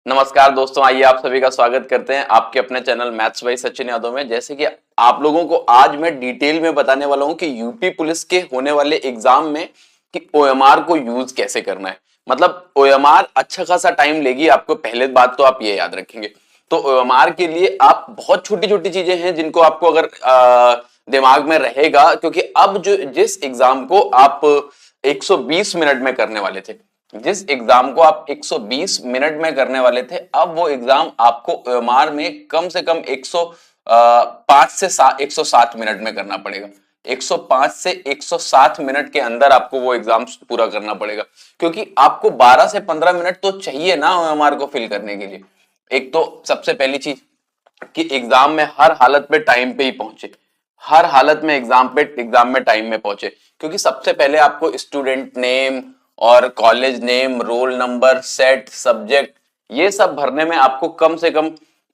नमस्कार दोस्तों, आइए आप सभी का स्वागत करते हैं आपके अपने channel maths by Sachin Yadav में। जैसे कि आप लोगों को आज मैं डिटेल में बताने वाला हूं कि यूपी पुलिस के होने वाले एग्जाम में कि ओएमआर को यूज कैसे करना है। मतलब ओएमआर अच्छा खासा टाइम लेगी आपको, पहले बात तो आप ये याद रखेंगे। तो ओएमआर के लिए आप बहुत छोटी छोटी चीजें हैं जिनको आपको अगर दिमाग में रहेगा, क्योंकि अब जो जिस एग्जाम को आप 120 मिनट में करने वाले थे, जिस एग्जाम को आप 120 मिनट में करने वाले थे, अब वो एग्जाम आपको ओएमआर में कम से कम 105 से 107 मिनट में करना पड़ेगा। 105 से 107 मिनट के अंदर आपको वो एग्जाम पूरा करना पड़ेगा, क्योंकि आपको 12 से 15 मिनट तो चाहिए ना ओएमआर को फिल करने के लिए। एक तो सबसे पहली चीज कि एग्जाम में हर हालत में टाइम पे ही पहुंचे, हर हालत में एग्जाम में टाइम में पहुंचे, क्योंकि सबसे पहले आपको स्टूडेंट नेम और college name, roll number, set, subject, ये सब भरने में आपको कम से कम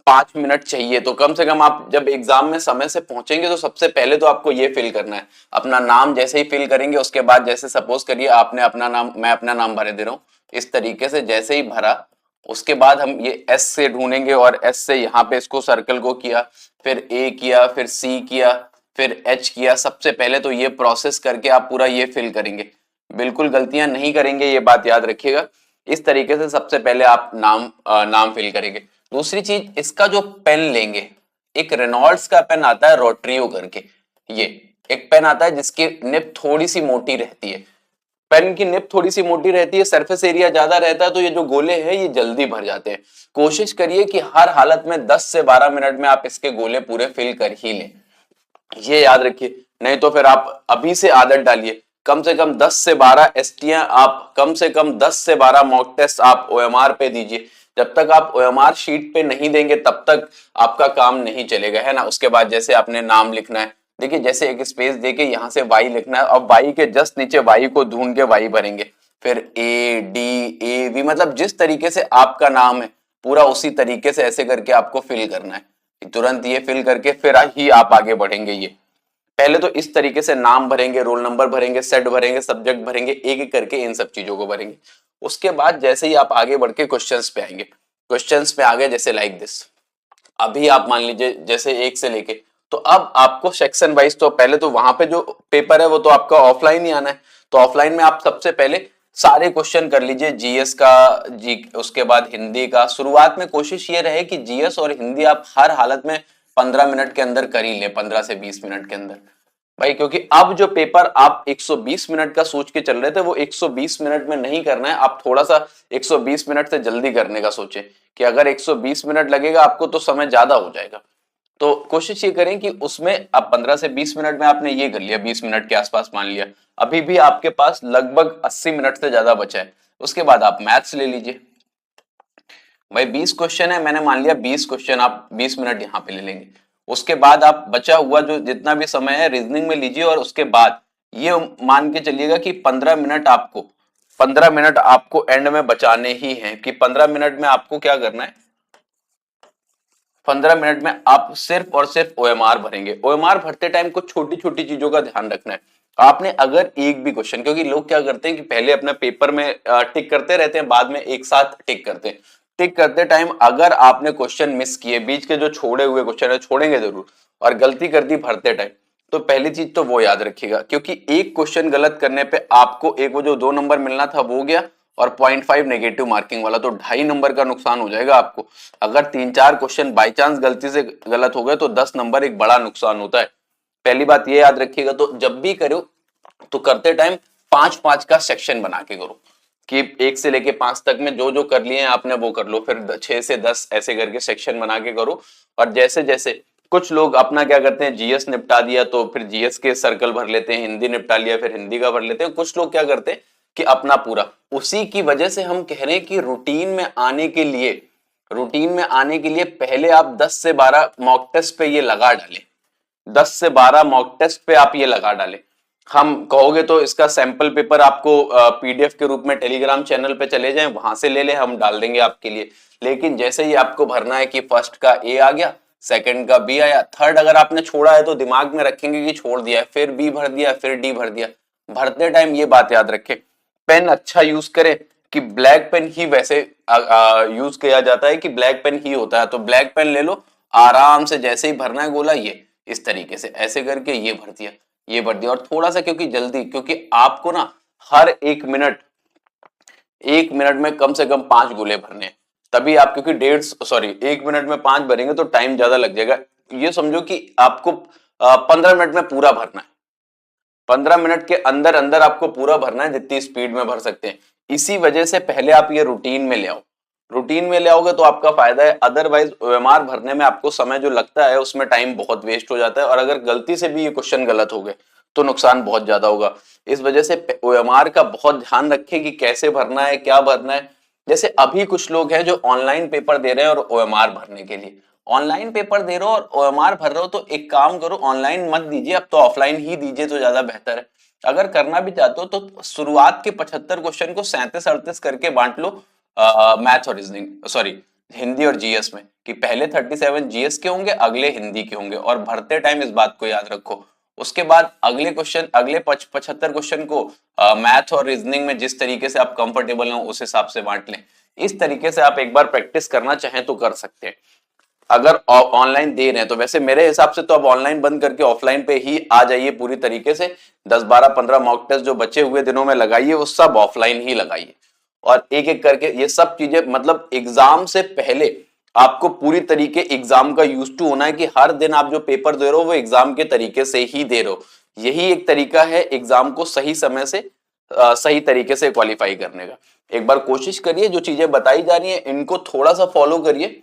5 मिनट चाहिए। तो कम से कम आप जब एग्जाम में समय से पहुंचेंगे तो सबसे पहले तो आपको ये फिल करना है। अपना नाम जैसे ही फिल करेंगे, उसके बाद जैसे सपोज करिए आपने अपना नाम, मैं अपना नाम भरे दे रहा हूं, इस तरीके से जैसे ही भरा, उसके बाद हम ये एस से ढूंढेंगे और एस से यहाँ पे इसको सर्कल को किया, फिर ए किया, फिर सी किया, फिर एच किया। सबसे पहले तो ये प्रोसेस करके आप पूरा ये फिल करेंगे, बिल्कुल गलतियां नहीं करेंगे, ये बात याद रखिएगा। इस तरीके से सबसे पहले आप नाम फिल करेंगे। दूसरी चीज, इसका जो पेन लेंगे, एक रेनॉल्ड्स का पेन आता है रोट्रियो करके, ये एक पेन आता है जिसकी निब थोड़ी सी मोटी रहती है। पेन की निब थोड़ी सी मोटी रहती है, सरफेस एरिया ज्यादा रहता है, तो ये जो गोले हैं ये जल्दी भर जाते हैं। कोशिश करिए कि हर हालत में 10 से 12 मिनट में आप इसके गोले पूरे फिल कर ही लें, ये याद रखिए। नहीं तो फिर आप अभी से आदत डालिए, कम से कम 10 से 12 एसटीआं आप, कम से कम 10 से 12 मॉक टेस्ट आप ओएमआर पे दीजिए। जब तक आप ओएमआर शीट पे नहीं देंगे तब तक आपका काम नहीं चलेगा, है ना। उसके बाद जैसे आपने नाम लिखना है, देखिए जैसे एक स्पेस देके यहां से वाई लिखना है, अब वाई के जस्ट नीचे वाई को ढूंढ के वाई भरेंगे, फिर ए डी ए वी, मतलब जिस तरीके से आपका नाम है पूरा उसी तरीके से ऐसे करके आपको फिल करना है। तुरंत ये फिल करके फिर ही आप आगे बढ़ेंगे। ये पहले तो इस तरीके से नाम भरेंगे, रोल नंबर भरेंगे, सेट भरेंगे, सब्जेक्ट भरेंगे, एक एक करके इन सब चीजों को भरेंगे। उसके बाद जैसे ही आप आगे बढ़ के क्वेश्चंस पे आएंगे, क्वेश्चंस पे आ गए जैसे लाइक दिस, अभी आप मान लीजिए जैसे एक से लेके, तो अब आपको सेक्शन वाइज, तो पहले तो वहां पे जो पेपर है वो तो आपका ऑफलाइन ही आना है। तो ऑफलाइन में आप सबसे पहले सारे क्वेश्चन कर लीजिए, जीएस का, जी, उसके बाद हिंदी का। शुरुआत में कोशिश ये रहे कि जीएस और हिंदी आप हर हालत में 15 मिनट के अंदर कर ही लें, 15 से 20 मिनट के अंदर भाई, क्योंकि अब जो पेपर आप 120 मिनट का सोच के चल रहे थे वो 120 मिनट में नहीं करना है। आप थोड़ा सा 120 मिनट से जल्दी करने का सोचें कि अगर 120 मिनट लगेगा आपको तो समय ज्यादा हो जाएगा। तो कोशिश ये करें कि उसमें आप 15 से 20 मिनट में आपने ये कर लिया, 20 मिनट के आसपास मान लिया, अभी भी आपके पास लगभग 80 मिनट से ज्यादा बचा है। उसके बाद आप मैथ्स ले लीजिए भाई, 20 क्वेश्चन है, मैंने मान लिया 20 क्वेश्चन आप 20 मिनट यहाँ पे ले लेंगे। उसके बाद आप बचा हुआ जो जितना भी समय है रीजनिंग में लीजिए, और उसके बाद ये मान के चलिएगा कि 15 मिनट आपको एंड में बचाने ही हैं, कि 15 मिनट में आपको क्या करना है। 15 मिनट में आप सिर्फ और सिर्फ ओएमआर भरेंगे। ओएमआर भरते टाइम कुछ छोटी छोटी चीजों का ध्यान रखना है। आपने अगर एक भी क्वेश्चन, क्योंकि लोग क्या करते हैं कि पहले अपने पेपर में टिक करते रहते हैं, बाद में एक साथ टिक करते हैं। टिक करते टाइम अगर आपने क्वेश्चन मिस किए, बीच के जो छोड़े हुए क्वेश्चन है, छोड़ेंगे जरूर, और गलती कर दी भरते टाइम, तो पहली चीज तो वो याद रखिएगा, क्योंकि एक क्वेश्चन गलत करने पे आपको एक वो जो 2 नंबर मिलना था वो गया, और 0.5 नेगेटिव मार्किंग वाला, तो 2.5 नंबर का नुकसान हो जाएगा आपको। अगर 3-4 क्वेश्चन बाई चांस गलती से गलत हो गए तो 10 नंबर एक बड़ा नुकसान होता है। पहली बात ये याद रखिएगा। तो जब भी करो तो करते टाइम 5-5 का सेक्शन बना के करो, कि 1 से लेके 5 तक में जो जो कर लिए हैं आपने वो कर लो, फिर 6 से 10 ऐसे करके सेक्शन बना के करो। और जैसे जैसे कुछ लोग अपना क्या करते हैं, जीएस निपटा दिया तो फिर जीएस के सर्कल भर लेते हैं, हिंदी निपटा लिया फिर हिंदी का भर लेते हैं। कुछ लोग क्या करते हैं कि अपना पूरा, उसी की वजह से हम कह रहे हैं कि रूटीन में आने के लिए पहले आप 10 से 12 मॉक टेस्ट पे ये लगा डालें। 10 से 12 मॉक टेस्ट पे आप ये लगा डालें। हम कहोगे तो इसका सैंपल पेपर आपको पीडीएफ के रूप में टेलीग्राम चैनल पे चले जाएं, वहां से ले लें, हम डाल देंगे आपके लिए। लेकिन जैसे ही आपको भरना है कि फर्स्ट का ए आ गया, सेकंड का बी आया, थर्ड अगर आपने छोड़ा है तो दिमाग में रखेंगे कि छोड़ दिया है, फिर बी भर दिया, फिर डी भर दिया। भरते टाइम ये बात याद रखें, पेन अच्छा यूज करें, कि ब्लैक पेन ही वैसे यूज किया जाता है कि ब्लैक पेन ही होता है, तो ब्लैक पेन ले लो, आराम से जैसे ही भरना है गोला ये इस तरीके से ऐसे करके ये भर दिया, ये भर दिया। और थोड़ा सा क्योंकि जल्दी, क्योंकि आपको ना हर एक मिनट में कम से कम 5 गोले भरने हैं, तभी आप, क्योंकि 1 मिनट में 5 भरेंगे तो टाइम ज्यादा लग जाएगा। ये समझो कि आपको 15 मिनट में पूरा भरना है, 15 मिनट के अंदर अंदर आपको पूरा भरना है, जितनी स्पीड में भर सकते हैं। इसी वजह से पहले आप ये रूटीन में ले आओ, रूटीन में ले आओगे तो आपका फायदा है। अदरवाइज ओएमआर भरने में आपको समय जो लगता है उसमें टाइम बहुत वेस्ट हो जाता है, और अगर गलती से भी ये क्वेश्चन गलत हो गए तो नुकसान बहुत ज्यादा होगा। इस वजह से ओएमआर का बहुत ध्यान रखें कि कैसे भरना है, क्या भरना है। जैसे अभी कुछ लोग हैं जो ऑनलाइन पेपर दे रहे हैं और ओएमआर भरने के लिए, ऑनलाइन पेपर दे रहे हो और ओएमआर भर रहे हो, तो एक काम करो, ऑनलाइन मत दीजिए, अब तो ऑफलाइन ही दीजिए तो ज्यादा बेहतर है। अगर करना भी चाहते हो तो शुरुआत के 75 क्वेश्चन को 37-38 करके बांट लो, मैथ और रीजनिंग, सॉरी हिंदी और जीएस में, कि पहले 37 जीएस के होंगे, अगले हिंदी के होंगे। और भरते टाइम इस बात को याद रखो, उसके बाद अगले क्वेश्चन, अगले 75 क्वेश्चन को मैथ और रीजनिंग में जिस तरीके से आप कंफर्टेबल हो उस हिसाब से बांट लें। इस तरीके से आप एक बार प्रैक्टिस करना चाहें तो कर सकते हैं। अगर ऑनलाइन दे रहे हैं तो वैसे मेरे हिसाब से तो अब ऑनलाइन बंद करके ऑफलाइन पे ही आ जाइए पूरी तरीके से। 10, 12, 15 मॉक टेस्ट जो बचे हुए दिनों में लगाइए, वो सब ऑफलाइन ही लगाइए, और एक एक करके ये सब चीजें, मतलब एग्जाम से पहले आपको पूरी तरीके एग्जाम का यूज टू होना है, कि हर दिन आप जो पेपर दे रहे हो वो एग्जाम के तरीके से ही दे रहे हो। यही एक तरीका है एग्जाम को सही समय से सही तरीके से क्वालिफाई करने का। एक बार कोशिश करिए, जो चीजें बताई जा रही है इनको थोड़ा सा फॉलो करिए।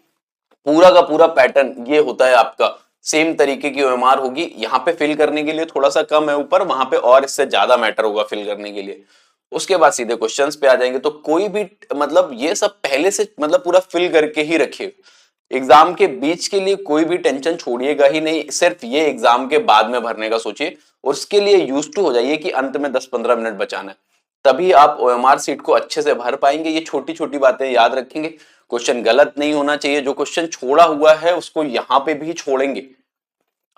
पूरा का पूरा पैटर्न ये होता है आपका, सेम तरीके की ओएमआर होगी। यहाँ पे फिल करने के लिए थोड़ा सा कम है ऊपर, वहां पे और इससे ज्यादा मैटर होगा फिल करने के लिए। उसके बाद सीधे क्वेश्चंस पे आ जाएंगे। तो कोई भी, मतलब ये सब पहले से मतलब पूरा फिल करके ही रखिए। एग्जाम के बीच के लिए कोई भी टेंशन छोड़िएगा ही नहीं, सिर्फ ये एग्जाम के बाद में भरने का सोचिए, और उसके लिए यूज टू हो जाइए कि अंत में 10-15 मिनट बचाना है, तभी आप ओएमआर सीट को अच्छे से भर पाएंगे। ये छोटी छोटी बातें याद रखेंगे। क्वेश्चन गलत नहीं होना चाहिए, जो क्वेश्चन छोड़ा हुआ है उसको यहाँ पे भी छोड़ेंगे।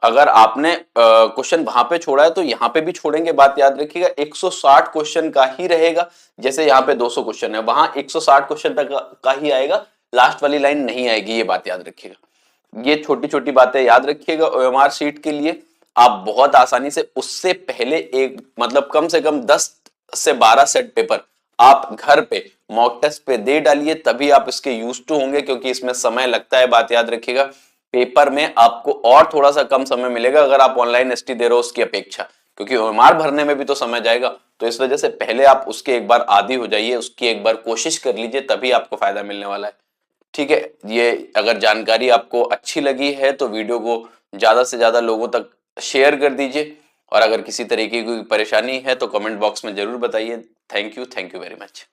अगर आपने क्वेश्चन वहां पे छोड़ा है तो यहाँ पे भी छोड़ेंगे, बात याद रखिएगा। 160 क्वेश्चन का ही रहेगा, जैसे यहाँ पे 200 क्वेश्चन है, वहां 160 क्वेश्चन तक का ही आएगा, लास्ट वाली लाइन नहीं आएगी, ये बात याद रखिएगा। ये छोटी छोटी बातें याद रखिएगा ओएमआर शीट के लिए। आप बहुत आसानी से उससे पहले एक, मतलब कम से कम 10 से 12 सेट पेपर आप घर पे मॉक टेस्ट पे दे डालिए, तभी आप इसके यूज टू होंगे, क्योंकि इसमें समय लगता है, बात याद रखिएगा। पेपर में आपको और थोड़ा सा कम समय मिलेगा अगर आप ऑनलाइन एसटी दे रहे हो उसकी अपेक्षा, क्योंकि ओएमआर भरने में भी तो समय जाएगा। तो इस वजह से पहले आप उसके एक बार आदी हो जाइए, उसकी एक बार कोशिश कर लीजिए, तभी आपको फायदा मिलने वाला है। ठीक है, ये अगर जानकारी आपको अच्छी लगी है तो वीडियो को ज्यादा से ज्यादा लोगों तक शेयर कर दीजिए, और अगर किसी तरीके की कोई परेशानी है तो कमेंट बॉक्स में जरूर बताइए। Thank you very much.